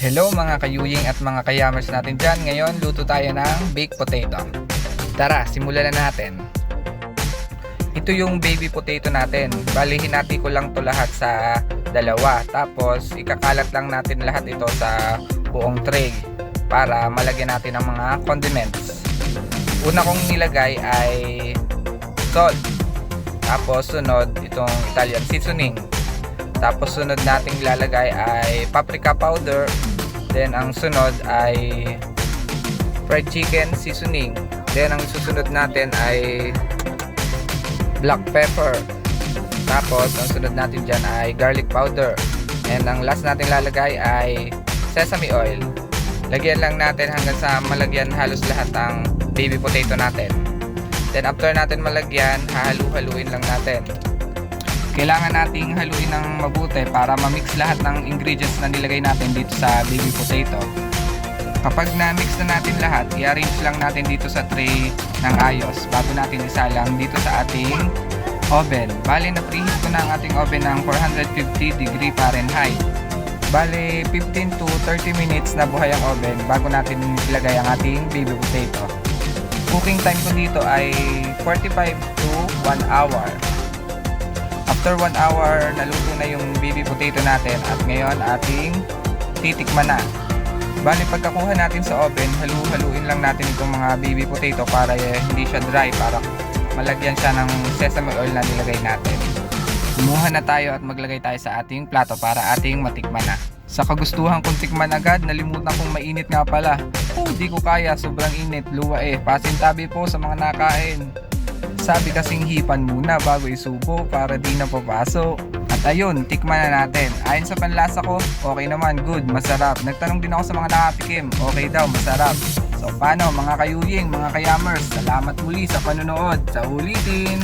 Hello mga kayuying at mga kayamers natin dyan. Ngayon, luto tayo ng baked potato. Tara, simulan na natin. Ito yung baby potato natin. Bali, hinati ko lang to lahat sa dalawa. Tapos, ikakalat lang natin lahat ito sa buong tray para malagyan natin ng mga condiments. Una kong nilagay ay salt. Tapos, sunod itong Italian seasoning. Tapos sunod nating lalagay ay paprika powder. Then ang sunod ay fried chicken seasoning. Then ang susunod natin ay black pepper. Tapos ang sunod natin dyan ay garlic powder. And ang last natin lalagay ay sesame oil. Lagyan lang natin hanggang sa malagyan halos lahat ng baby potato natin. Then after natin malagyan, hahalu-haluin lang natin. Kailangan nating haluin ng mabuti para ma-mix lahat ng ingredients na nilagay natin dito sa baby potato. Kapag na-mix na natin lahat, i-arrange lang natin dito sa tray ng ayos bago natin isalang dito sa ating oven. Bale, na-preheat ko na ang ating oven ng 450 degree Fahrenheit. Bale, 15 to 30 minutes na buhay ang oven bago natin ilagay ang ating baby potato. Cooking time ko dito ay 45 to 1 hour. After 1 hour, naluto na yung baby potato natin at ngayon ating titikman na. Bali, pagkakuha natin sa oven, halu-haluin lang natin itong mga baby potato para hindi siya dry, para malagyan siya ng sesame oil na nilagay natin. Kumuha na tayo at maglagay tayo sa ating plato para ating matikman na. Sa kagustuhan kong tikman agad, nalimutan kong mainit nga pala. Di ko kaya, sobrang init, luwa Pasintabi po sa mga nakain. Sabi kasing hipan muna bago isubo para di na papasok. At ayun, tikman na natin. Ayon sa panlasa ko, okay naman, good, masarap. Nagtanong din ako sa mga nakatikim, okay daw, masarap. So paano mga kayuying, mga kayamers, salamat muli sa panonood. Sa ulitin!